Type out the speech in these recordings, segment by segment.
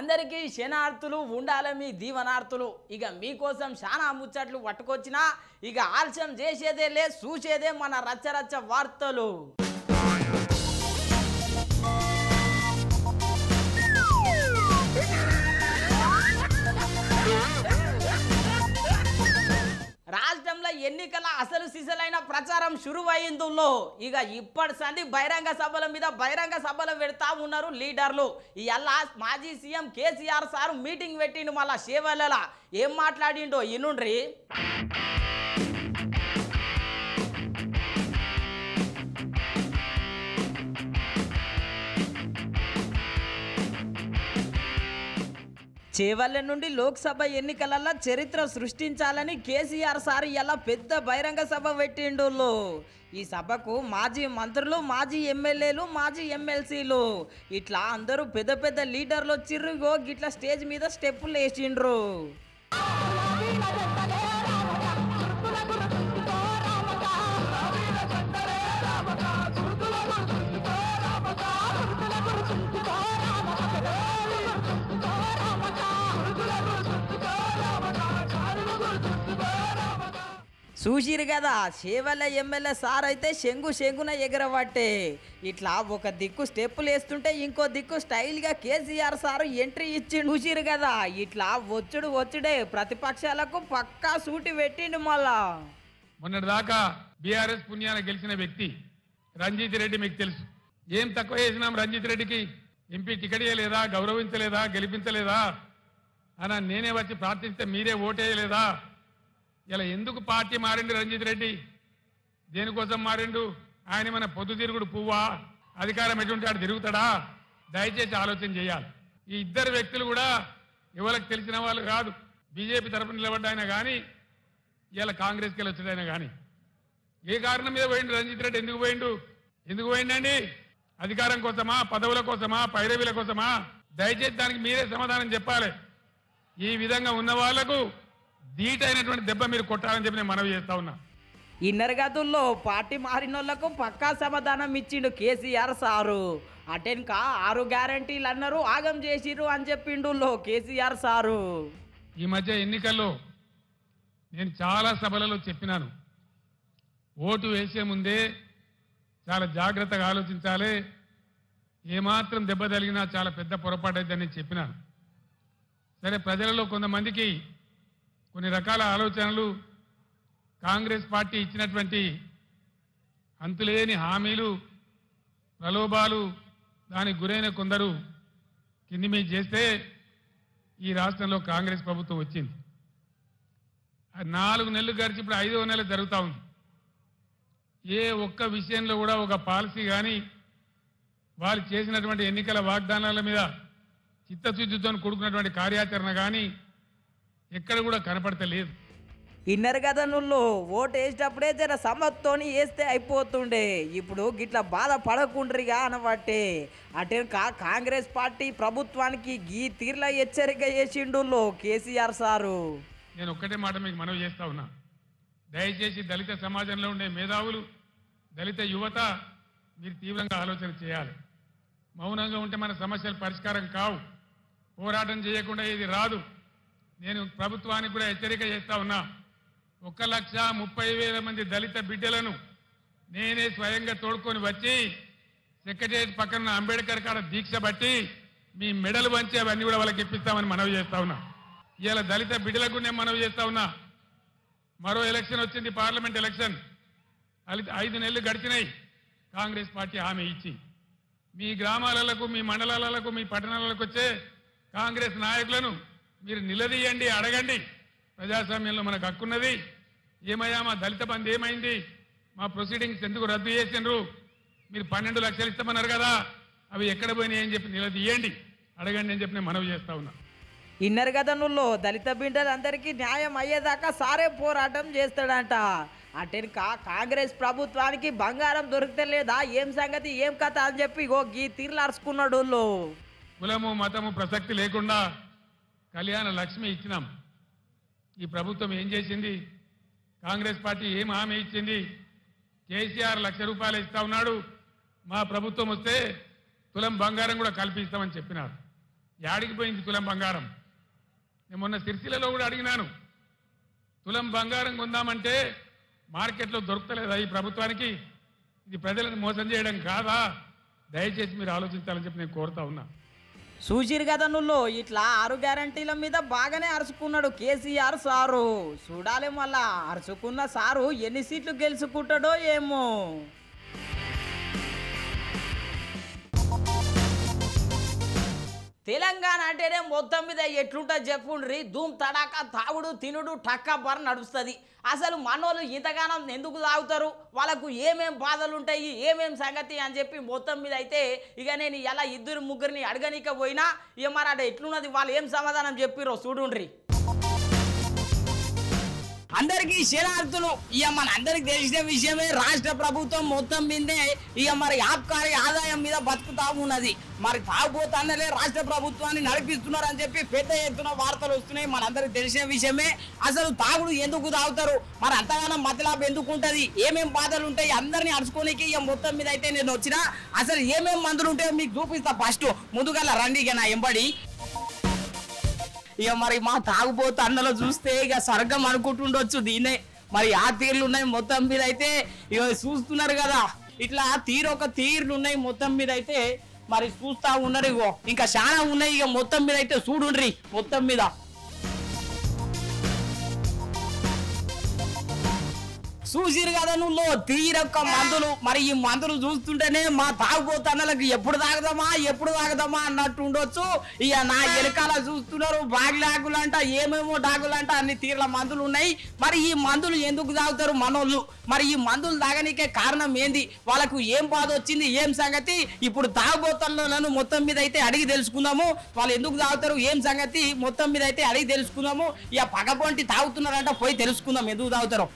అందరికీ శనార్థులు ఉండాలి మీ దీవనార్థులు. ఇక మీకోసం చాలా ముచ్చట్లు పట్టుకొచ్చినా ఇక ఆలస్యం చేసేదే లే, చూసేదే మన రచ్చరచ్చ వార్తలు. రాష్ట్రంలో ఎన్నికల అసలు సిసలైన ప్రచారం షురువైందులో ఇక ఇప్పటి సంది బహిరంగ సభల మీద బహిరంగ సభలు పెడతా ఉన్నారు లీడర్లు. ఇవాళ మాజీ సీఎం కేసీఆర్ సార్ మీటింగ్ పెట్టిండు. మళ్ళా సేవల ఏం మాట్లాడిండో ఇనుండ్రి. చేవల్ల నుండి లోక్సభ ఎన్నికలలో చరిత్ర సృష్టించాలని కేసీఆర్ సార్ ఇలా పెద్ద బహిరంగ సభ పెట్టిండు. ఈ సభకు మాజీ మంత్రులు, మాజీ ఎమ్మెల్యేలు, మాజీ ఎమ్మెల్సీలు ఇట్లా అందరూ పెద్ద పెద్ద లీడర్లు వచ్చిర్రు. గిట్లా స్టేజ్ మీద స్టెప్పులు వేసిండ్రు. చూసిరు కదా, చేవల్ల ఎమ్మెల్యే సార్ అయితే శంగున ఎగరబట్టే ఇట్లా ఒక దిక్కు స్టెప్పులు వేస్తుంటే ఇంకో దిక్కు స్టైల్గా కేసీఆర్ సార్ ఎంట్రీ ఇచ్చి చూసిరు కదా. ఇట్లా వచ్చుడే ప్రతిపక్షాలకు పక్కా సూటి పెట్టిండు. మళ్ళా మొన్నటి దాకా బీఆర్ఎస్ పుణ్యాన గెలిచిన వ్యక్తి రంజిత్ రెడ్డి మీకు తెలుసు. ఏం తక్కువ చేసినాం రంజిత్ రెడ్డికి? ఎంపీ టికెట్ ఇవ్వలేదా, గౌరవించలేదా, గెలిపించలేదా అని నేనే వచ్చి ప్రార్థిస్తే మీరే ఓటేయలేదా? ఇలా ఎందుకు పార్టీ మారిండు రంజిత్ రెడ్డి? దేనికోసం మారిండు? ఆయన మన పొద్దుతిరుగుడు పువ్వా? అధికారం ఎటువంటి ఆడు తిరుగుతాడా? దయచేసి ఆలోచన చేయాలి. ఈ ఇద్దరు వ్యక్తులు కూడా ఎవరికి తెలిసిన వాళ్ళు కాదు. బీజేపీ తరఫున నిలబడ్డాయినా కానీ ఇలా కాంగ్రెస్కి వెళ్ళి వచ్చాడైనా కానీ ఏ కారణం మీద పోయిండు రంజిత్ రెడ్డి? ఎందుకు పోయిండండి? అధికారం కోసమా, పదవుల కోసమా, పైరవీల కోసమా? దయచేసి దానికి మీరే సమాధానం చెప్పాలి. ఈ విధంగా ఉన్న వాళ్లకు ధీటైనటువంటి దెబ్బ మీరు కొట్టాలని చెప్పి నేను మనవి చేస్తా ఉన్నా. ఇన్నర్ గదుల్లో పార్టీ మారినోళ్లకు పక్కా సమాధానం ఇచ్చిండు కేసీఆర్ సారు. అటెన్క 6 గ్యారంటీలు అన్నారు, ఆగం చేసిర్రు అని చెప్పిండు కేసీఆర్ సారు. ఈ మధ్య ఎన్నికల్లో నేను చాలా సభలలో చెప్పినాను, ఓటు వేసే ముందే చాలా జాగ్రత్తగా ఆలోచించాలి. ఏమాత్రం దెబ్బ తగిలినా చాలా పెద్ద పొరపాటు అయిద్దని చెప్పినాను. సరే, ప్రజలలో కొంతమందికి కొన్ని రకాల ఆలోచనలు, కాంగ్రెస్ పార్టీ ఇచ్చినటువంటి అంతులేని హామీలు, ప్రలోభాలు, దానికి గురైన కొందరు కింది మీద చేస్తే ఈ రాష్ట్రంలో కాంగ్రెస్ ప్రభుత్వం వచ్చింది. 4 నెలలు గడిచి ఇప్పుడు 5వ నెల జరుగుతూ ఉంది. ఏ ఒక్క విషయంలో కూడా ఒక పాలసీ కానీ వాళ్ళు చేసినటువంటి ఎన్నికల వాగ్దానాల మీద చిత్తశుద్ధితో కూడుకున్నటువంటి కార్యాచరణ కానీ ఎక్కడ కూడా కనపడతలేదు. ఇన్నర్ గదనుల్లో ఓటు వేసేటప్పుడే జర సమత్తోని వేస్తే అయిపోతుండే. ఇప్పుడు గిట్లా బాధపడకుండ్రిగా అనబట్టే అటే కాంగ్రెస్ పార్టీ ప్రభుత్వానికి గీ తీర్ల హెచ్చరిక చేసిండు కేసీఆర్ సారు. నేను ఒక్కటే మాట మీకు మనవి చేస్తా ఉన్నా, దయచేసి దళిత సమాజంలో ఉండే మేధావులు, దళిత యువత మీరు తీవ్రంగా ఆలోచన చేయాలి. మౌనంగా ఉంటే మన సమస్యలు పరిష్కారం కావు. పోరాటం చేయకుండా ఇది రాదు. నేను ప్రభుత్వానికి కూడా హెచ్చరిక చేస్తా ఉన్నా, 1,30,000 మంది దళిత బిడ్డలను నేనే స్వయంగా తోడుకొని వచ్చి సెక్రటరియట్ పక్కన అంబేద్కర్ కాడ దీక్ష బట్టి మీ మెడలు వంచి అవన్నీ కూడా వాళ్ళకి ఇప్పిస్తామని మనవి చేస్తా ఉన్నా. ఇవాళ దళిత బిడ్డలకు నేను మనవి చేస్తా ఉన్నా, మరో ఎలక్షన్ వచ్చింది, పార్లమెంట్ ఎలక్షన్. 5 నెలలు గడిచినాయి. కాంగ్రెస్ పార్టీ హామీ ఇచ్చి మీ గ్రామాలకు, మీ మండలాలకు, మీ పట్టణాలకు వచ్చే కాంగ్రెస్ నాయకులను మీరు నిలదీయండి, అడగండి. ప్రజాస్వామ్యంలో మనకు హక్కున్నది. ఏమయ్యా మా దళిత బంధు ఏమైంది? మా ప్రొసీడింగ్స్ ఎందుకు రద్దు చేసిండ్రు? మీరు 12 లక్షలు ఇస్తామన్నారు కదా, అవి ఎక్కడ పోయినాయి అని చెప్పి నిలదీయండి, అడగండి అని చెప్పి నేను మనవి చేస్తా ఉన్నా. ఇన్నర్ గదనుల్లో దళిత బిడ్డలందరికీ న్యాయం అయ్యేదాకా సారే పోరాటం చేస్తాడంట. అటెన్క కాంగ్రెస్ ప్రభుత్వానికి బంగారం దొరుకుతలేదా, ఏం సంగతి, ఏం కథ అని చెప్పి గీ తీర్లు అరుచుకున్నాడు. కులము మతము ప్రసక్తి లేకుండా కళ్యాణ లక్ష్మి ఇచ్చినాం. ఈ ప్రభుత్వం ఏం చేసింది? కాంగ్రెస్ పార్టీ ఏం హామీ ఇచ్చింది? కేసీఆర్ ₹1,00,000 ఇస్తా ఉన్నాడు, మా ప్రభుత్వం వస్తే తులం బంగారం కూడా కల్పిస్తామని చెప్పినారు. యాడికి పోయింది తులం బంగారం? నేను మొన్న సిరిసిల్లలో కూడా అడిగినాను, తులం బంగారం కొందామంటే మార్కెట్లో దొరకలేదా ఈ ప్రభుత్వానికి? ఇది ప్రజలను మోసం చేయడం కాదా? దయచేసి మీరు ఆలోచించాలని చెప్పి నేను కోరుతా ఉన్నా. చూసిరు కదా నువ్వు, ఇట్లా 6 గ్యారంటీల మీద బాగానే అరుచుకున్నాడు కేసీఆర్ సారు. చూడాలి మళ్ళా అరుచుకున్న సారు ఎన్ని సీట్లు గెలుచుకుంటాడో ఏమో. తెలంగాణ అంటేనే మొత్తం మీద ఎట్లుంటా చెప్పుండ్రి, ధూమ్ తడాక తాగుడు తినుడు టక్కా బర నడుస్తుంది. అసలు మనోళ్ళు ఇంతగానం ఎందుకు తాగుతారు, వాళ్ళకు ఏమేం బాధలు ఉంటాయి, ఏమేం సంగతి అని చెప్పి మొత్తం మీద అయితే ఇక నేను ఎలా 2-3 అడగనీక పోయినా ఇక మరి అటు ఎట్లున్నది, వాళ్ళు ఏం సమాధానం చెప్పిరో చూడుండ్రి. అందరికీ శరణార్థులు. ఇక మన అందరికి తెలిసిన విషయమే, రాష్ట్ర ప్రభుత్వం మొత్తం మీదే ఇక మరి ఆబ్కారీ ఆదాయం మీద బతుకుతా ఉన్నది. మరి తాగుబోతానే రాష్ట్ర ప్రభుత్వాన్ని నడిపిస్తున్నారు అని చెప్పి పెద్ద ఎత్తున వార్తలు వస్తున్నాయి. మనందరికి తెలిసిన విషయమే. అసలు తాగుడు ఎందుకు తాగుతారు, మరి అంతగానో మతలాభం ఎందుకు ఉంటుంది, ఏమేం బాధలు ఉంటాయి, అందరినీ అడుచుకోనికి ఇక మొత్తం మీద అయితే నేను వచ్చినా అసలు ఏమేం మందులు ఉంటాయో మీకు చూపిస్తా. ఫస్ట్ ముందుగా రండి ఇక నా ఎంబడి. ఇక మరి మా తాగుబోతు అన్నలో చూస్తే ఇక స్వర్గం అనుకుంటుండొచ్చు దీన్నే. మరి ఆ తీర్లు ఉన్నాయి మొత్తం మీద అయితే. ఇక చూస్తున్నారు కదా, ఇట్లా ఒక తీర్లు ఉన్నాయి మొత్తం మీద అయితే. మరి చూస్తా ఉన్నారు. ఇగో ఇంకా చాలా ఉన్నాయి. ఇక మొత్తం మీద అయితే చూడుండ్రి. మొత్తం మీద చూసిరు కదా నువ్వు తీరొక్క మందులు. మరి ఈ మందులు చూస్తుంటేనే మా తాగుబోతన్నలకు ఎప్పుడు తాగుదామా అన్నట్టు ఉండొచ్చు. ఇక నా వెనకాల చూస్తున్నారు బాగిలాకులు అంట, ఏమేమో డాకులంట, అన్ని తీర్ల మందులు ఉన్నాయి. మరి ఈ మందులు ఎందుకు తాగుతారు మనోళ్ళు? మరి ఈ మందులు తాగనికే కారణం ఏంది, వాళ్ళకు ఏం బాధ వచ్చింది, ఏం సంగతి ఇప్పుడు తాగుబోతన్నలను మొత్తం మీద అయితే అడిగి తెలుసుకుందాము. వాళ్ళు ఎందుకు తాగుతారు, ఏం సంగతి మొత్తం మీద అయితే అడిగి తెలుసుకుందాము. ఇక పగపొంటి తాగుతున్నారంట, పోయి తెలుసుకుందాం ఎందుకు తాగుతారో.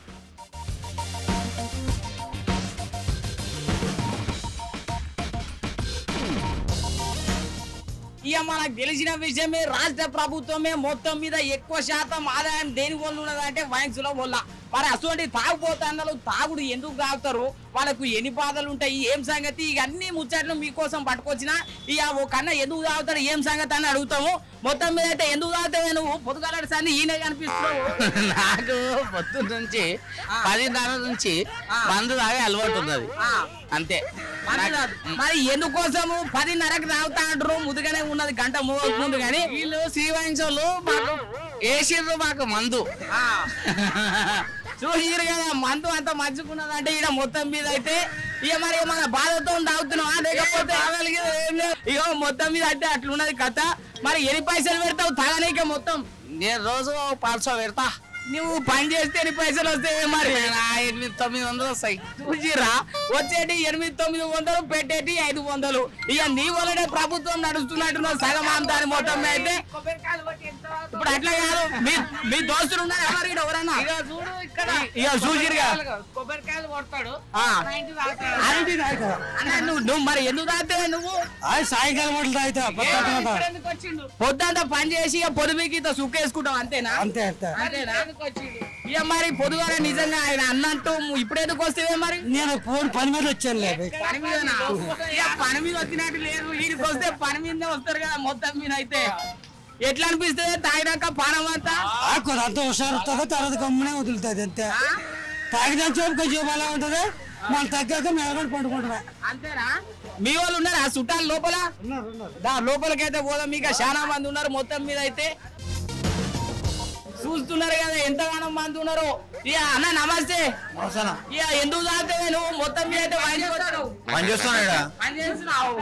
ఇక మనకు తెలిసిన విషయమే, రాష్ట్ర ప్రభుత్వమే మొత్తం మీద ఎక్కువ శాతం ఆదాయం దేని వల్ల ఉన్నదంటే వైన్సుల వల్ల. మరి అటువంటి తాగుబోతన్నలు తాగుడు ఎందుకు తాగుతారు, వాళ్ళకు ఎన్ని బాధలు ఉంటాయి, ఏం సంగతి, ఇక అన్ని ముచ్చట్లు మీకోసం పట్టుకొచ్చిన. ఇక ఓ కన్నా ఎందుకు తాగుతాడు, ఏం సంగతి అని అడుగుతాము. మొత్తం మీద అయితే ఎందుకు తాగుతావే నువ్వు? పొద్దుగాల సార్లు ఈయన కనిపిస్తున్నావు. నాకు పొద్దున్న నుంచి 10:30 నుంచి మందు తాగే అలవాటు ఉన్నది అంతే. మరి ఎందుకోసము 10:30కి తాగుతా అంటారు? ముదుగానే ఉన్నది, గంట ముందు. కానీ వీళ్ళు శ్రీవాయించోళ్ళు మాకు వేసిర్రు మాకు మందు. చూసిరు కదా మందు అంత మంచుకున్నదంటే ఈడ మొత్తం మీద అయితే. ఇక మరి మన బాధతో తాగుతున్నావా, లేకపోతే ఇక మొత్తం మీద అంటే అట్లున్నది కథ. మరి ఎన్ని పైసలు పెడతావు తాగనీకే మొత్తం? నేను రోజు 500 పెడతా. నువ్వు పని చేస్తే ఎన్ని పైసలు వస్తాయి? మరి 800-900 వస్తాయి. చూసిరా, వచ్చేటి 800-900, పెట్టేటి 500. ఇక నీ వల్లనే ప్రభుత్వం నడుస్తున్నట్టున్నావు సగం అంతా అని మొత్తం మీద అయితే. ఇప్పుడు అట్లా కాదు, మీ దోస్తులు ఉన్నారు ఎవరన్నా? ఇక చూసిరుగా కొబ్బరికాయలు కొడతాడు. నువ్వు మరి ఎందుకు తాగుతావే నువ్వు? సాయంకాలం పొద్దంతా పని చేసి ఇక పొదుపుకి ఇంత సుక్కేసుకుంటావు అంతేనా? అంతేనా? ఇక మరి పొద్దుగాల నిజంగా ఆయన అన్నట్టు ఇప్పుడు ఎందుకు వస్తేవే? మరి నేను పని మీద వచ్చాను. పని మీద పని మీద వచ్చినట్టు లేదు, వీడికి వస్తే పని మీదనే వస్తారు కదా మొత్తం మీద అయితే. ఎట్లా అనిపిస్తుంది తాగినాక పానం అంతా? అంత హుషారు వస్తుందో తర్వాత గమ్మునే వదులుతుంది అంతే. తాగిన చూపు కొంచెం అలా ఉంటుంది, మనం తగ్గాక మేము పండుకుంటున్నా. అంతేనా? మీ వాళ్ళు ఉన్నారు ఆ చుట్టాలు లోపల? లోపలికైతే పోదాం. మీకు చాలా మంది ఉన్నారు మొత్తం మీద అయితే. చూస్తున్నారు కదా ఎంతగానో మంది ఉన్నారు. ఇక అన్న నమస్తే. ఇక ఎందుకు తాగుతావే నువ్వు? మొత్తం మీద అయితే పని చేస్తున్నావు.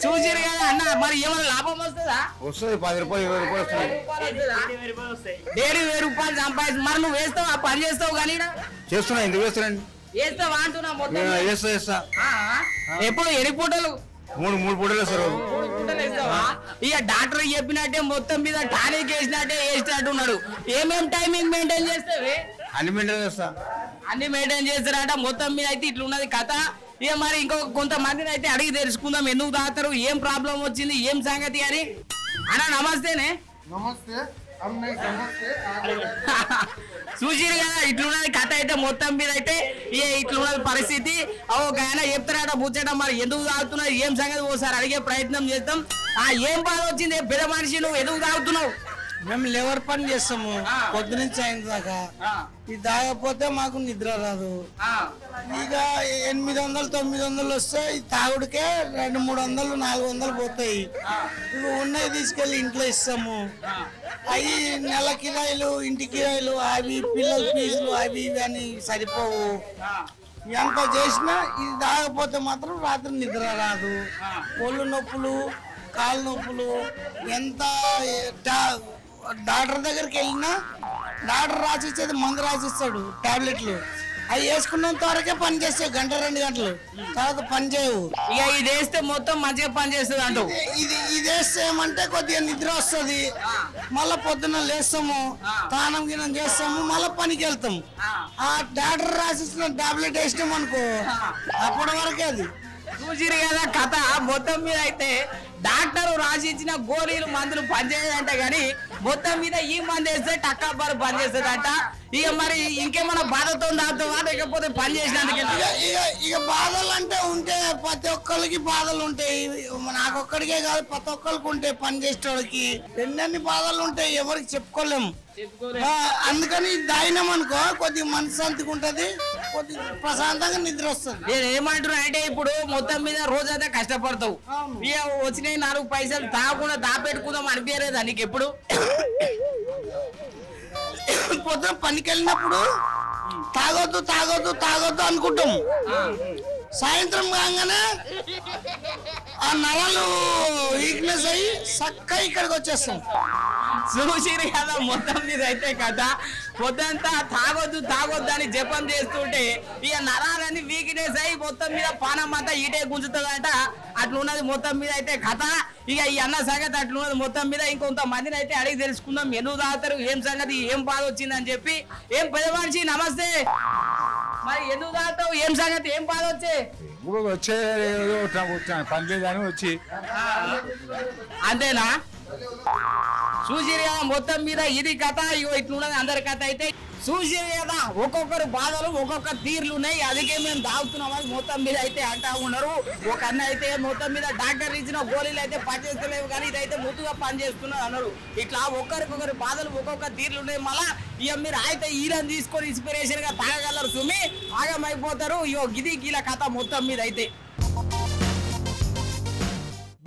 చూసిరు కదా అన్న, మరి ఏమైనా లాభం వస్తుందా? వస్తుంది 10 రూపాయలు 20 రూపాయలు వస్తుంది. డైలీ 1000 రూపాయలు సంపాదించి మరి నువ్వు వేస్తావు, ఆ పని చేస్తావు కానీ చేస్తున్నా. ఎందుకు వేస్తానండి? వేస్తావా అంటున్నా మొత్తం. చేస్తా. ఎప్పుడు ఎన్ని పూటలు? 3 పూటలు వేస్తారు. ఇక డాక్టర్ చెప్పినట్టే మొత్తం మీద టానిక్ వేసినట్టే వేసినట్టు ఉన్నాడు. ఏమేం టైమింగ్ మెయింటైన్ చేస్తావే? అన్ని మెయింటైన్ చేస్తా. అన్ని మెయింటైన్ చేస్తారట మొత్తం మీద అయితే. ఇట్లున్నది కథ. ఇక మరి ఇంకో కొంతమందిని అయితే అడిగి తెలుసుకుందాం ఎందుకు తాగుతారు, ఏం ప్రాబ్లం వచ్చింది, ఏం సంగతి అని. అన్న నమస్తేనే. నమస్తే. చూసిరు కదా ఇట్లున్నది కథ అయితే మొత్తం మీద అయితే ఇట్లున్నది పరిస్థితి. ఒక ఆయన చెప్తారట ముచ్చట మరి ఎందుకు తాగుతున్నావు ఏం సంగతి ఓసారి అడిగే ప్రయత్నం చేద్దాం. ఏం బాధ వచ్చింది పెద్ద మనిషి నువ్వు ఎందుకు తాగుతున్నావు? మేము లేబర్ పని చేస్తాము పొద్దునుంచి అయిన దాకా. ఇది తాగకపోతే మాకు నిద్ర రాదు. ఇక 800 900 వస్తే ఈ తాగుడికే 200 300 400 పోతాయి. ఇక ఉన్నవి తీసుకెళ్ళి ఇంట్లో ఇస్తాము. అవి నెల కిరాయిలు ఇంటి కిరాయిలు అవి పిల్లల ఫీజులు అవి ఇవి అని సరిపోవు. ఎంత చేసినా ఇది తాగకపోతే మాత్రం రాత్రి నిద్ర రాదు. ఒళ్ళు నొప్పులు కాళ్ళు నొప్పులు ఎంత డాక్టర్ దగ్గరికి వెళ్ళినా డాక్టర్ రాసిచ్చేది మందు రాసిస్తాడు టాబ్లెట్లు. అవి వేసుకున్నంత వరకే పని చేస్తాయి 1 2 గంటలు తర్వాత పని చేయవు. ఇక ఇది వేస్తే మొత్తం మంచిగా పని చేస్తుంది అంటూ. ఇది వేస్తే ఏమంటే కొద్దిగా నిద్ర వస్తుంది. మళ్ళీ పొద్దున్న లేస్తాము స్నానం గినం చేస్తాము మళ్ళీ పనికి వెళ్తాము. ఆ డాక్టర్ రాసిచ్చిన టాబ్లెట్ వేసినాం అనుకో అప్పటి వరకే అది. చూసిరు కదా కథ మొత్తం మీద అయితే డాక్టర్ రాసిచ్చిన గోళీలు మందులు పనిచేయదంట కానీ మొత్తం మీద ఈ మందు వేస్తే టక్కాపారు పనిచేస్తుందంట. ఇక మరి ఇంకేమైనా బాధతో దాంతోవా లేకపోతే పని చేసినందుకు ఇక బాధలు అంటే ఉంటే ప్రతి ఒక్కరికి బాధలు ఉంటాయి. నాకొక్కడికే కాదు ప్రతి ఒక్కరికి ఉంటాయి. పని చేసేవాడికి ఎన్ని బాధలు ఉంటాయి ఎవరికి చెప్పుకోలేము. అందుకని దాయినాం అనుకో కొద్దిగా మనశ్శాంతిగా ఉంటది కొద్దిగా ప్రశాంతంగా నిద్ర వస్తుంది. నేను ఏమంటున్నా అంటే ఇప్పుడు మొత్తం మీద రోజంతా కష్టపడతావు ఇక వచ్చినాయి 4 పైసలు తాగకుండా దాపెట్టుకుందాం అనిపించలేదా నీకు ఎప్పుడు? పొద్దున పనికి వెళ్ళినప్పుడు తాగొద్దు తాగొద్దు తాగొద్దు అనుకుంటాం. సాయంత్రం కాగానే ఆ నరాలు వీక్నెస్ అయ్యి చక్కగా ఇక్కడికి వచ్చేస్తాం. చూసిరు కదా మొత్తం మీద అయితే కదా పొద్దంతా తాగొద్దు తాగొద్దు అని జపం చేస్తుంటే ఇక నరాలన్నీ వీక్నెస్ అయ్యి మొత్తం మీద పానం అంతా ఈటే గుంజుతుందంట. అట్లున్నది మొత్తం మీద అయితే కథ. ఇక ఈ అన్న సంగతి అట్లున్నది మొత్తం మీద. ఇంకొంత మందిని అయితే అడిగి తెలుసుకుందాం ఎందుకు తాగుతారు ఏం సంగతి ఏం బాధ వచ్చిందని చెప్పి. ఏం పెద్ద మనిషి నమస్తే, మరి ఎందుకు తాగుతావు ఏం సంగతి ఏం బాధ వచ్చే పని లేదని వచ్చి అంతేనా? చూసిరు కదా మొత్తం మీద ఇది కథ. ఇగో ఇట్లున్నది అందరి కథ అయితే చూసిరు కదా ఒక్కొక్కరు బాధలు ఒక్కొక్క తీర్లు ఉన్నాయి. అందుకే మేము తాగుతున్నామని మొత్తం మీద అయితే అంటా ఉన్నారు. ఒక అన్న అయితే మొత్తం మీద డాక్టర్ ఇచ్చిన గోళీలు అయితే పనిచేస్తలేవు కానీ ఇదైతే ముద్దుగా పని చేస్తున్నారు అన్నారు. ఇట్లా ఒక్కరికొకరి బాధలు ఒక్కొక్క తీర్లు ఉన్నాయి. మళ్ళా ఇక మీరు అయితే ఈరని తీసుకొని ఇన్స్పిరేషన్ గా తాగగలరు సుమి ఆగమైపోతారు. ఇగో గిది గీల కథ మొత్తం మీద అయితే.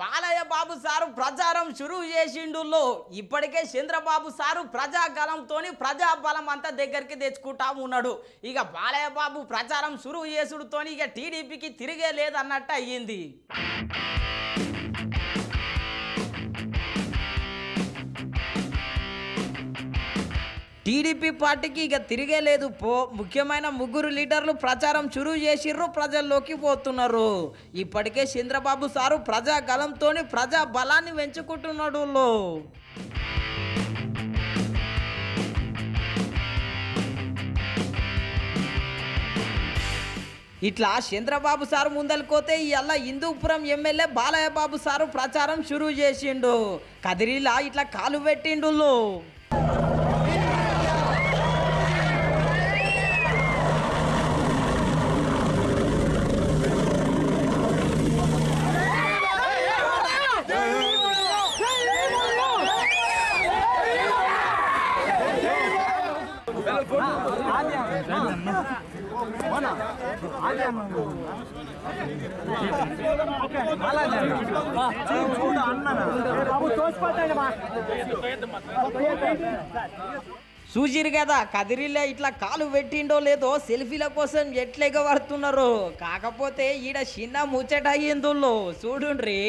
బాలయ్య బాబు సారు ప్రచారం షురువు చేసిండుల్లో ఇప్పటికే చంద్రబాబు సారు ప్రజాగలంతోని ప్రజాబలం అంతా దగ్గరికి తెచ్చుకుంటా ఉన్నాడు. ఇక బాలయ్య బాబు ప్రచారం షురువు చేసుడుతోని ఇక టీడీపీకి తిరిగే లేదన్నట్టు అయ్యింది. టీడీపీ పార్టీకి ఇక తిరిగే లేదు ముఖ్యమైన 3 లీడర్లు ప్రచారం చురువు చేసిర్రు ప్రజల్లోకి పోతున్నారు. ఇప్పటికే చంద్రబాబు సారు ప్రజాగలంతోని ప్రజా బలాన్ని పెంచుకుంటున్నాడు. ఇట్లా చంద్రబాబు సారు ముందలుకోతే ఇవాళ హిందూపురం ఎమ్మెల్యే బాలయ్య బాబు సారు ప్రచారం చురువు చేసిండు. కదిరిలా ఇట్లా కాలు పెట్టిండు. చూసిరు కదా కదిరిలో ఇట్లా కాలు పెట్టిండో లేదో సెల్ఫీల కోసం ఎట్లెగబడుతున్నారు. కాకపోతే ఈడ చిన్న ముచ్చట అయ్యిందుల్లో చూడుండ్రి.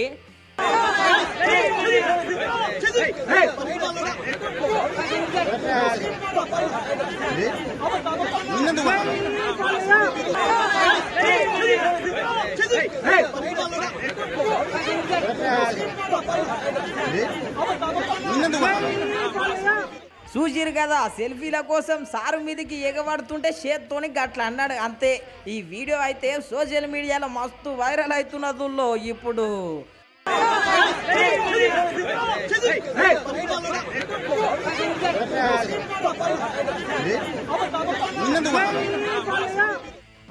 చూసిరు కదా సెల్ఫీల కోసం సారు మీదకి ఎగబడుతుంటే చేత్తోని గట్ల అన్నాడు అంతే. ఈ వీడియో అయితే సోషల్ మీడియాలో మస్తు వైరల్ అవుతున్నదుల్లో ఇప్పుడు.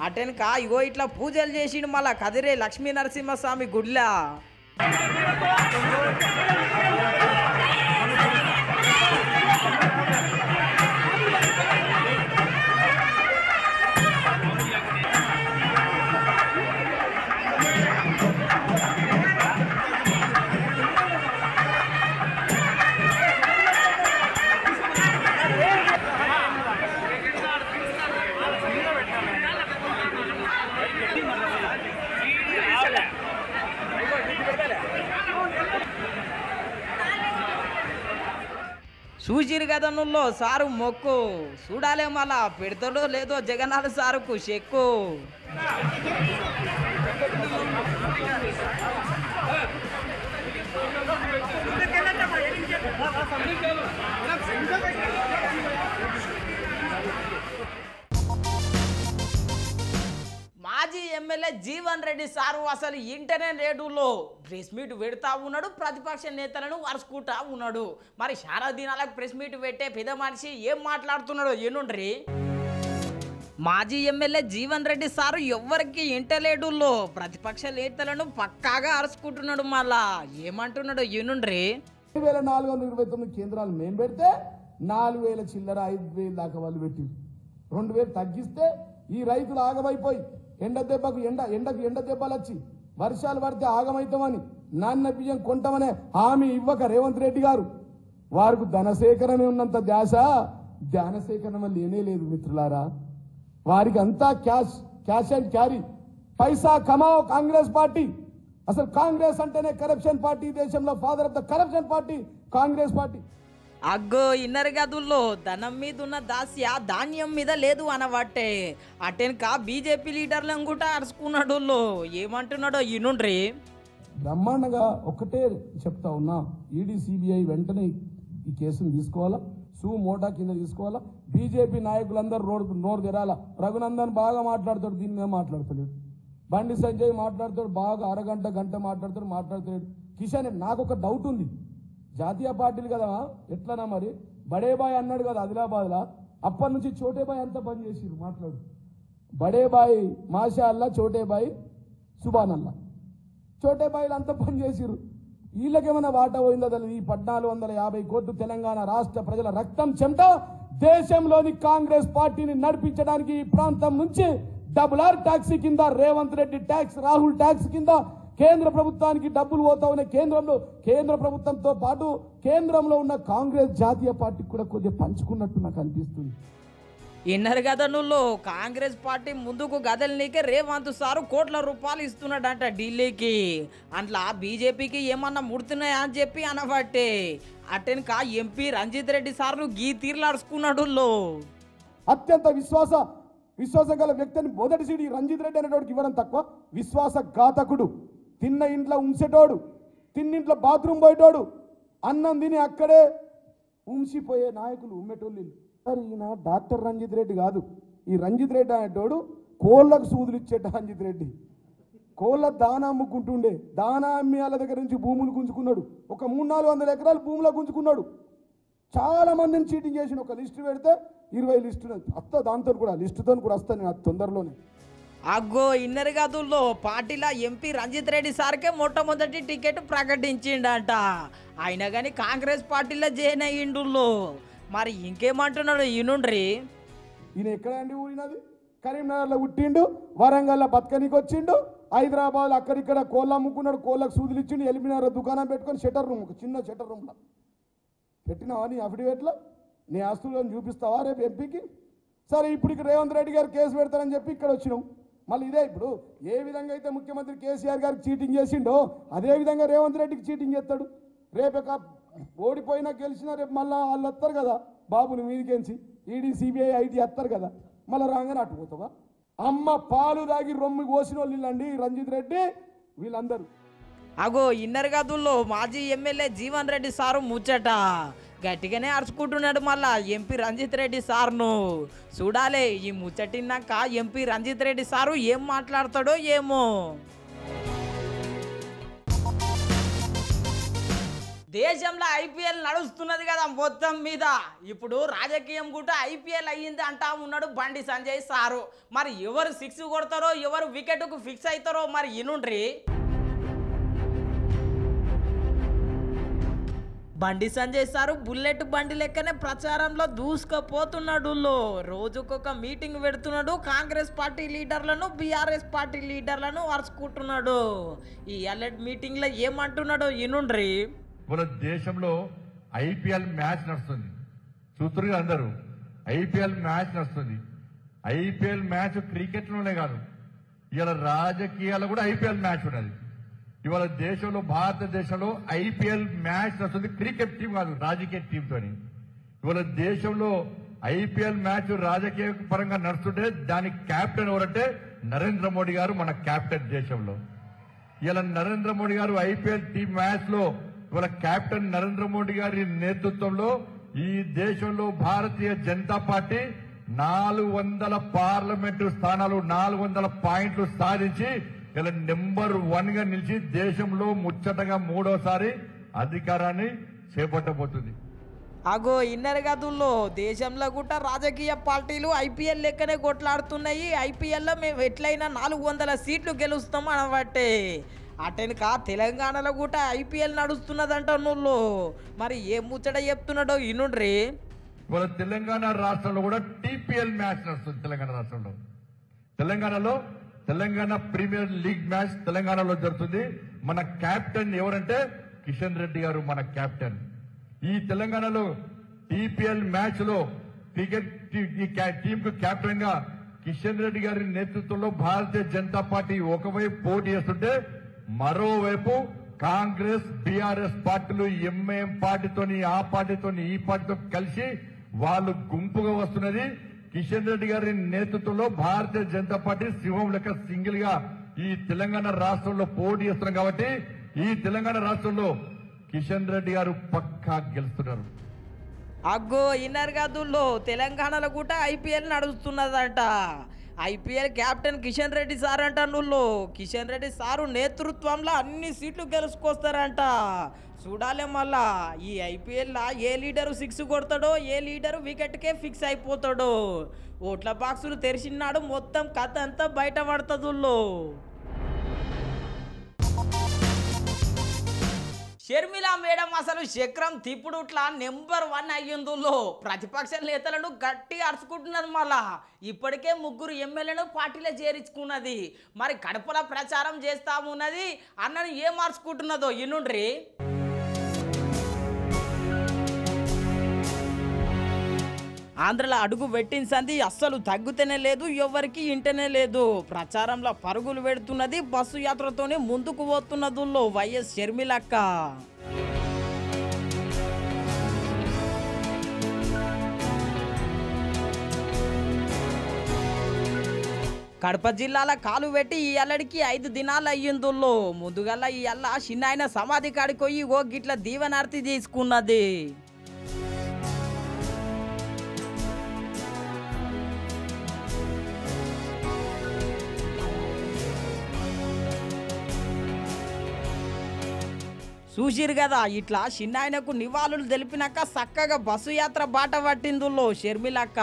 అటెనక ఇగో ఇట్లా పూజలు చేసిండు మళ్ళా కదిరే లక్ష్మీ నరసింహస్వామి గుడిలా. చూసిరు కదా నువ్వు సారు మొక్కు చూడాలే మళ్ళా పెడతాడో లేదో జగన్నాథ సారుకు చెక్కు. మాజీ ఎమ్మెల్యే జీవన్ రెడ్డి సారు అసలు ఇంటర్నెట్ రేటులో ప్రెస్ మీట్ పెడతా ఉన్నాడు, ప్రతిపక్ష నేతలను వరుసుకుంటా ఉన్నాడు. మరి చాలా దినాలకు ప్రెస్ మీట్ పెట్టే పెద్ద మనిషి ఏం మాట్లాడుతున్నాడో ఏనుండ్రి. మాజీ ఎమ్మెల్యే జీవన్ రెడ్డి సారు ఎవరికి ఇంటలేడుల్లో ప్రతిపక్ష నేతలను పక్కాగా అరుచుకుంటున్నాడు. మళ్ళా ఏమంటున్నాడో ఏనుండ్రి. 2429 కేంద్రాలు మేము పెడితే 4000 చిల్లర 5000 దాకా వాళ్ళు పెట్టి 2000 తగ్గిస్తే ఈ రైతులు ఆగమైపోయి ఎండ దెబ్బలు వచ్చి వర్షాలు పడితే ఆగమైతామని నాన్న బియ్యం కొంటామనే హామీ ఇవ్వక రేవంత్ రెడ్డి గారు వారికి ధనసేకరణ ఉన్నంత ధ్యాన సేకరణ లేనే లేదు మిత్రులారా. వారికి అంతా క్యాష్ అండ్ క్యారీ, పైసా కమావ్ కాంగ్రెస్ పార్టీ. అసలు కాంగ్రెస్ అంటేనే కరప్షన్ పార్టీ, దేశంలో father of the corruption party Congress party. అగ్గో ఇన్నర్ గదుల్లో ధనం మీద ఉన్న దాస్య ధాన్యం మీద లేదు అనబట్టే అటెనక బీజేపీ లీడర్లను కూడా అరుచుకున్నాడు. ఏమంటున్నాడో ఈనుండ్రి. బ్రహ్మాండంగా ఒక్కటే చెప్తా ఉన్నా, ఈడీ సిబిఐ వెంటనే ఈ కేసును తీసుకోవాలా, మోటా కింద తీసుకోవాలా. బీజేపీ నాయకులందరూ నోరు తెరాలా. రఘునందన్ బాగా మాట్లాడతాడు, దీని మీద మాట్లాడతలేడు. బండి సంజయ్ మాట్లాడతాడు, బాగా గంట మాట్లాడతాడు. కిషన్, నాకు ఒక డౌట్ ఉంది, జాతీయ పార్టీలు కదా ఎట్లనా మరి బడేబాయ్ అన్నాడు కదా ఆదిలాబాద్లా, అప్పటి నుంచి చోటేబాయ్ అంతా పని చేసిరు. మాట్లాడు బడేబాయ్ మాషా అల్లా, చోటేబాయ్ సుబాన్ అల్లా, చోటేబాయిలు అంతా పని చేసిరు. వీళ్ళకేమైనా వాటా పోయిందో తెలియదు. ఈ 1450 కోట్లు తెలంగాణ రాష్ట్ర ప్రజల రక్తం చెమట దేశంలోని కాంగ్రెస్ పార్టీని నడిపించడానికి ఈ ప్రాంతం నుంచి RRR ట్యాక్సీ కింద రేవంత్ రెడ్డి ట్యాక్స్, రాహుల్ ట్యాక్స్ కింద కేంద్ర ప్రభుత్వానికి డబ్బులు పోతా ఉన్నాయి. కేంద్ర ప్రభుత్వంతో పాటు కేంద్రంలో ఉన్న కాంగ్రెస్ జాతీయ పార్టీకి కూడా కొద్దిగా పంచుకున్నట్టు నాకు అనిపిస్తుంది. ఇన్నర్ గదనుల్లో కాంగ్రెస్ పార్టీ ముందుకు గదలనీకే రేవంత్ సారు కోట్ల రూపాయలు ఇస్తున్నాడంట ఢిల్లీకి. అట్లా బీజేపీకి ఏమన్నా ముడుతున్నాయా అని చెప్పి అనబట్టే అటెనక ఎంపీ రంజిత్ రెడ్డి సార్లు గీ తీర్లాడుకున్నాడు. అత్యంత విశ్వాసం గల వ్యక్తిని మొదటి సీడి రంజిత్ రెడ్డి అనేటోడికి ఇవ్వడం తక్కువ, విశ్వాసఘాతకుడు, తిన్న ఇంట్లో ఉంచేటోడు, తిన్నింట్లో బాత్రూమ్ పోయేటోడు, అన్నం తిని అక్కడే ఉంచిపోయే నాయకులు ఉమ్మేటోళ్ళు. ఈయన డాక్టర్ రంజిత్ రెడ్డి కాదు. ఈ రంజిత్ రెడ్డి అనేటోడు కోళ్ళకు సూదులు ఇచ్చేట రంజిత్ రెడ్డి. కోళ్ళ దానా అమ్ముకుంటుండే, దానా అమ్మి వాళ్ళ దగ్గర నుంచి భూములు గుంజుకున్నాడు. ఒక 300-400 ఎకరాలు భూములో గుంజుకున్నాడు. చాలా మందిని చీటింగ్ చేసిన. ఒక లిస్టు పెడితే 20 లిస్టులు వస్తా, దాంతో కూడా లిస్టుతో కూడా వస్తాను నేను తొందరలోనే. అగ్గో ఇన్నర్ గదుల్లో పార్టీల ఎంపీ రంజిత్ రెడ్డి సార్కే మొట్టమొదటి టికెట్ ప్రకటించిండట. అయినా కానీ కాంగ్రెస్ పార్టీలో జాయిన్ అయ్యిండు. మరి ఇంకేమంటున్నాడు ఈనుండ్రి. ఈయన ఎక్కడండి ఊరినది? కరీంనగర్లో పుట్టిండు, వరంగల్లో బతకనికి వచ్చిండు, హైదరాబాద్ అక్కడిక్కడ కోళ్ళు అమ్ముకున్నాడు, కోళ్ళకు సూదులు ఇచ్చిండు, ఎలిమినార్ దుకాణం పెట్టుకొని షటర్ రూమ్, ఒక చిన్న షటర్ రూమ్లో పెట్టినావా నీ అఫిడవిట్లో? నీ ఆస్తులను చూపిస్తావా రేపు ఎంపీకి? సరే, ఇప్పుడు రేవంత్ రెడ్డి గారు కేసు పెడతారని చెప్పి ఇక్కడ వచ్చినాం. మళ్ళీ ఇదే ఇప్పుడు ఏ విధంగా అయితే ముఖ్యమంత్రి కేసీఆర్ గారికి చీటింగ్ చేసిండో అదే విధంగా రేవంత్ రెడ్డికి చీటింగ్ చేస్తాడు. రేపు ఓడిపోయినా గెలిచినా రేపు మళ్ళీ వాళ్ళు వస్తారు కదా, బాబుని మీదికేంచి ఈడీ సిబిఐ ఐటీ వస్తారు కదా, మళ్ళీ రాగానే అట్టుపోతావా? అమ్మ పాలు దాగి రొమ్ము కోసిన వాళ్ళు వీళ్ళండి, రంజిత్ రెడ్డి వీళ్ళందరూ. అగో ఇన్నర్ గదుల్లో మాజీ ఎమ్మెల్యే జీవన్ రెడ్డి సారు ముచ్చట గట్టిగానే అరుచుకుంటున్నాడు. మళ్ళా ఎంపీ రంజిత్ రెడ్డి సార్ను చూడాలి. ఈ ముచ్చటిన్నాక ఎంపీ రంజిత్ రెడ్డి సారు ఏం మాట్లాడతాడో ఏమో. దేశంలో ఐపీఎల్ నడుస్తున్నది కదా మొత్తం మీద. ఇప్పుడు రాజకీయం కూడా ఐపీఎల్ అయ్యింది అంటా ఉన్నాడు బండి సంజయ్ సారు. మరి ఎవరు 6 కొడతారో ఎవరు వికెట్కు ఫిక్స్ అవుతారో మరి ఇనుండ్రి. బండి సంజయ్ సారు బుల్లెట్ బండి లెక్కనే ప్రచారంలో దూసుకుపోతున్నాడు. రోజుకొక మీటింగ్ పెడుతున్నాడు. కాంగ్రెస్ పార్టీ లీడర్లను బీఆర్ఎస్ పార్టీ లీడర్లను వరుసుకుంటున్నాడు. ఈ ఎల్ఎడ్ మీటింగ్ లో ఏమంటున్నాడో ఇనుండ్రి. మన దేశంలో ఐపీఎల్ మ్యాచ్ నడుస్తుంది, చూస్తున్నారు అందరూ. ఐపీఎల్ మ్యాచ్ నడుస్తుంది. ఐపీఎల్ మ్యాచ్ క్రికెట్ లోనే కాదు, ఇవాళ రాజకీయాల్లో కూడా ఐపీఎల్ మ్యాచ్ ఉన్నది. ఇవాళ దేశంలో భారతదేశంలో ఐపీఎల్ మ్యాచ్ నడుస్తుంది. క్రికెట్ టీం కాదు, రాజకీయ టీంతో. ఇవాళ దేశంలో ఐపీఎల్ మ్యాచ్ రాజకీయ పరంగా నడుస్తుంటే దానికి క్యాప్టెన్ ఎవరంటే నరేంద్ర మోడీ గారు, మన క్యాప్టెన్ దేశంలో. ఇలా నరేంద్ర మోడీ గారు ఐపీఎల్ టీం మ్యాచ్ లో ఇవాళ క్యాప్టెన్ నరేంద్ర మోడీ గారి నేతృత్వంలో ఈ దేశంలో భారతీయ జనతా పార్టీ 400 పార్లమెంటు స్థానాలు, 400 పాయింట్లు సాధించి ఇలా నెంబర్ 1 గా నిలిచి దేశంలో ముచ్చటగా 3వసారి అధికారాన్ని చేపట్టబోతుంది. అగో ఇన్నర్ గదుల్లో దేశంలో కూడా రాజకీయ పార్టీలు ఐపీఎల్ లెక్కనే కొట్లాడుతున్నాయి. ఐపీఎల్లో మేము ఎట్లయినా 400 సీట్లు గెలుస్తాం అనబట్టే. అటెనక తెలంగాణలో కూడా ఐపీఎల్ నడుస్తున్నదంట నువ్వు. మరి ఏం ముచ్చట చెప్తున్నాడో ఇనుండ్రి. ఇవాళ తెలంగాణ రాష్ట్రంలో కూడా టీపీఎల్ మ్యాచ్ నడుస్తుంది. తెలంగాణ రాష్ట్రంలో తెలంగాణ ప్రీమియర్ లీగ్ మ్యాచ్ తెలంగాణలో జరుగుతుంది. మన క్యాప్టెన్ ఎవరంటే కిషన్ రెడ్డి గారు, మన క్యాప్టెన్. ఈ తెలంగాణలో టీపీఎల్ మ్యాచ్ లో క్రికెట్ టీం కు కెప్టెన్ గా కిషన్ రెడ్డి గారి నేతృత్వంలో భారతీయ జనతా పార్టీ ఒకవైపు పోటీ చేస్తుంటే, మరోవైపు కాంగ్రెస్ బీఆర్ఎస్ పార్టీలు ఎంఐఎం పార్టీతోని, ఆ పార్టీతోని, ఈ పార్టీతో కలిసి వాళ్ళు గుంపుగా వస్తున్నది. కిషన్ రెడ్డి గారి నేతృత్వంలో భారతీయ జనతా పార్టీ సింహం లెక్క సింగిల్ గా ఈ తెలంగాణ రాష్ట్రంలో పోటీ చేస్తున్నాం. కాబట్టి ఈ తెలంగాణ రాష్ట్రంలో కిషన్ రెడ్డి గారు పక్కా గెలుస్తున్నారు. అగ్గో ఇన్నర్ గదుల్లో తెలంగాణలో కూడా ఐపీఎల్ నడుస్తున్నదంట. IPL captain Kishan Reddy sir అంట నువ్వు. కిషన్ రెడ్డి సారు నేతృత్వంలో అన్ని సీట్లు గెలుచుకొస్తారంట. చూడాలి మళ్ళా ఈ ఐపీఎల్లో ఏ లీడరు 6 కొడతాడో, ఏ లీడరు వికెట్కే ఫిక్స్ అయిపోతాడో. ఓట్ల బాక్సులు తెరిచినాడు మొత్తం కథ అంతా బయటపడుతుందో. షర్మిల మేడం అసలు చక్రం తిప్పుడుట్లా నెంబర్ 1 అయ్యిందులో. ప్రతిపక్ష నేతలను గట్టి అరుచుకుంటున్నది. మళ్ళా ఇప్పటికే 3 ఎమ్మెల్యేలను పార్టీలో చేర్చుకున్నది. మరి కడపల ప్రచారం చేస్తామున్నది. అన్నను ఏం అరుచుకుంటున్నదో ఇనుండ్రి. ఆంధ్రలో అడుగు పెట్టించింది అస్సలు తగ్గుతూనే లేదు, ఎవరికి ఇంటనే లేదు. ప్రచారంలో పరుగులు పెడుతున్నది. బస్సు యాత్రతోనే ముందుకు పోతున్నదుల్లో వైఎస్ షర్మిలక్క. కడప జిల్లాల కాలు పెట్టి ఈ అల్లడికి 5 దినాలు అయ్యిందుల్లో. ముందుగల్లా ఈ అల్ల చిన్నాయన సమాధి కాడికి పోయి ఓ గిట్ల దీవెనార్తి తీసుకున్నది. చూసిరు కదా ఇట్లా చిన్నాయనకు నివాళులు తెలిపినాక చక్కగా బస్సు యాత్ర బాట పట్టిందుల్లో షర్మిలక్క.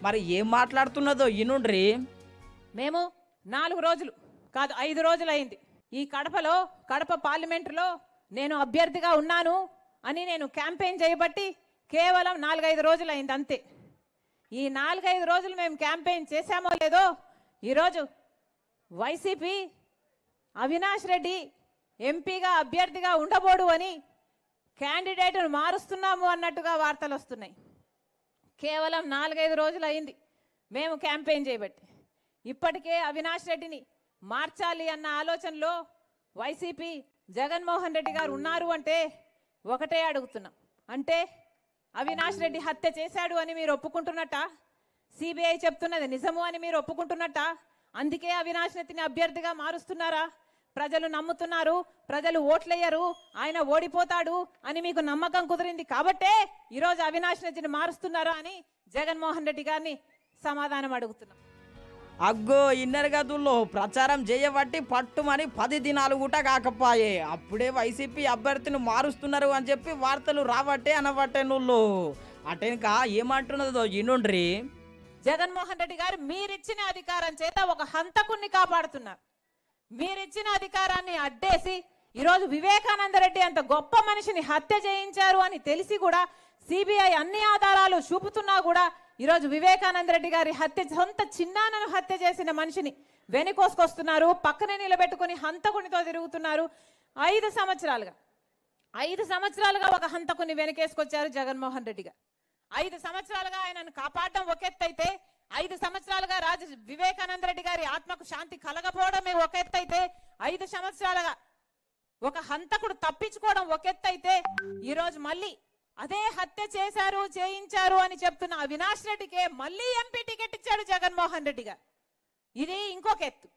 మరి ఏం మాట్లాడుతున్నదో ఇనుండ్రి. మేము 4 రోజులు కాదు 5 రోజులు అయింది ఈ కడప పార్లమెంటులో నేను అభ్యర్థిగా ఉన్నాను అని నేను క్యాంపెయిన్ చేయబట్టి కేవలం 4-5 రోజులు అయింది అంతే. ఈ 4-5 రోజులు మేము క్యాంపెయిన్ చేశామో లేదో, ఈరోజు వైసీపీ అవినాష్ రెడ్డి ఎంపీగా అభ్యర్థిగా ఉండబోడు అని క్యాండిడేట్ను మారుస్తున్నాము అన్నట్టుగా వార్తలు వస్తున్నాయి. కేవలం 4-5 రోజులు అయింది మేము క్యాంపెయిన్ చేయబట్టి. ఇప్పటికే అవినాష్ రెడ్డిని మార్చాలి అన్న ఆలోచనలో వైసీపీ జగన్మోహన్ రెడ్డి గారు ఉన్నారు అంటే ఒకటే అడుగుతున్నాం. అంటే అవినాష్ రెడ్డి హత్య చేశాడు అని మీరు ఒప్పుకుంటున్నట్టా? సిబిఐ చెప్తున్నది నిజము అని మీరు ఒప్పుకుంటున్నట్టా? అందుకే అవినాష్ రెడ్డిని అభ్యర్థిగా మారుస్తున్నారా? ప్రజలు నమ్ముతున్నారు, ప్రజలు ఓట్లయ్యారు, ఆయన ఓడిపోతాడు అని మీకు నమ్మకం కుదిరింది కాబట్టే ఈరోజు అవినాష్ రెడ్డిని మారుస్తున్నారా అని జగన్మోహన్ రెడ్డి గారిని సమాధానం అడుగుతున్నాం. అగ్గో ఇన్నర్ గదుల్లో ప్రచారం చేయబట్టి పట్టుమని 10 దినాలు కూడా కాకపాయే అప్పుడే వైసీపీ అభ్యర్థిని మారుస్తున్నారు అని చెప్పి వార్తలు రావట్టే అనబట్టే నువ్వు అటెనక ఏమంటున్నదో ఇనుండ్రి. జగన్మోహన్ రెడ్డి గారు మీరిచ్చిన అధికారం చేత ఒక హంతకుణ్ణి కాపాడుతున్నారు. మీరిచ్చిన అధికారాన్ని అడ్డేసి ఈరోజు వివేకానంద రెడ్డి అంత గొప్ప మనిషిని హత్య చేయించారు అని తెలిసి కూడా సిబిఐ అన్ని ఆధారాలు చూపుతున్నా కూడా ఈరోజు వివేకానంద రెడ్డి గారి సొంత చిన్నాన్నను హత్య చేసిన మనిషిని వెనుకోసుకొస్తున్నారు, పక్కనే నిలబెట్టుకుని హంతకునితో తిరుగుతున్నారు. 5 సంవత్సరాలుగా ఒక హంతకుని వెనకేసుకొచ్చారు జగన్మోహన్ రెడ్డి గారు. 5 సంవత్సరాలుగా ఆయనను కాపాడడం ఒక ఎత్తైతే 5 సంవత్సరాలుగా వివేకానంద రెడ్డి గారి ఆత్మకు శాంతి కలగపోవడమే ఒక ఎత్తైతే 5 సంవత్సరాలుగా ఒక హంతకుడు తప్పించుకోవడం ఒక ఎత్తైతే ఈరోజు మళ్ళీ అదే హత్య చేయించారు అని చెప్తున్న అవినాష్ రెడ్డికే మళ్ళీ ఎంపీ టికెట్ ఇచ్చాడు జగన్మోహన్ రెడ్డి గారు. ఇది ఇంకొక ఎత్తు.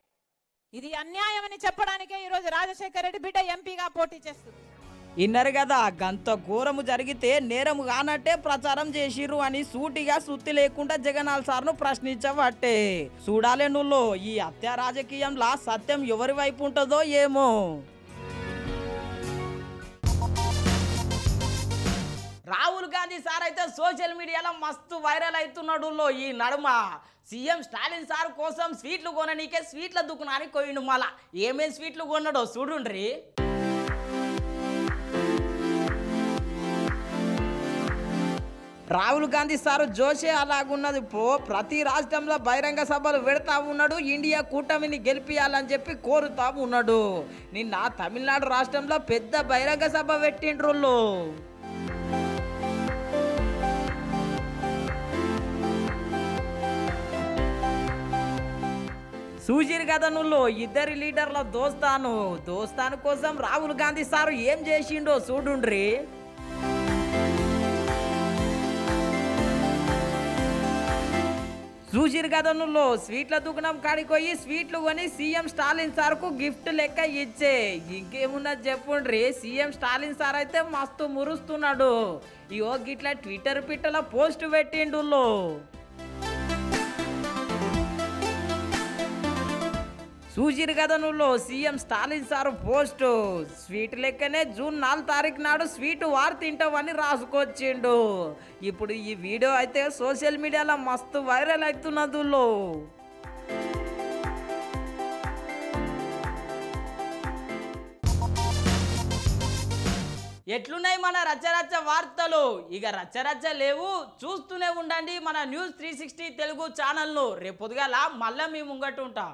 ఇది అన్యాయం అని చెప్పడానికే ఈరోజు రాజశేఖర రెడ్డి బిడ్డ ఎంపీగా పోటీ చేస్తుంది. ఇన్నరు కదా గంత ఘోరము జరిగితే నేరము కానట్టే ప్రచారం చేసిర్రు అని సూటిగా సుత్తి లేకుండా జగనాల్ సార్ను ప్రశ్నించబట్టే. చూడాలే నువ్వు ఈ హత్య రాజకీయంలా సత్యం ఎవరి వైపు ఉంటుందో ఏమో. రాహుల్ గాంధీ సార్ అయితే సోషల్ మీడియాలో మస్తు వైరల్ అవుతున్నాడు. ఈ నడుమ సీఎం స్టాలిన్ సార్ కోసం స్వీట్లు కొననీకే స్వీట్ల దుకాణానికి పోయిండు. మళ్ళా ఏమేం స్వీట్లు కొన్నాడో చూడుండ్రి. రాహుల్ గాంధీ సారు జోషే అలాగున్నది పో. ప్రతి రాష్ట్రంలో బహిరంగ సభలు పెడతా ఉన్నాడు, ఇండియా కూటమిని గెలిపియాలని చెప్పి కోరుతా ఉన్నాడు. నిన్న తమిళనాడు రాష్ట్రంలో పెద్ద బహిరంగ సభ పెట్టిండ్రు. చూసిరు కదా నువ్వు ఇద్దరి లీడర్ల దోస్తాను కోసం రాహుల్ గాంధీ సారు ఏం చేసిండో చూడుండ్రి. చూసిరు కదా నువ్వు స్వీట్ల దుకాణం కాడికి పోయి స్వీట్లు కొని సీఎం స్టాలిన్ సార్కు గిఫ్ట్ లెక్క ఇచ్చే. ఇంకేమున్నది చెప్పుండ్రి. సీఎం స్టాలిన్ సార్ అయితే మస్తు మురుస్తున్నాడు. ఇగో గిట్లా ట్విట్టర్ పిట్టల పోస్ట్ పెట్టిండు. చూసిరు కదా నువ్వు CM Stalin sir post. Sweet లెక్కనే జూన్ 4 తారీఖు నాడు స్వీట్ వారు తింటావని రాసుకొచ్చిండు. ఇప్పుడు ఈ వీడియో అయితే సోషల్ మీడియాలో మస్తు వైరల్ అవుతున్నది. ఎట్లున్నాయి మన రచ్చరచ్చ వార్తలు? ఇక రచ్చరచ్చ లేవు, చూస్తూనే ఉండండి మన న్యూస్ 360 తెలుగు ఛానల్ను. రేపు పొద్దుగాల మళ్ళీ మీ ముంగట్టు ఉంటా.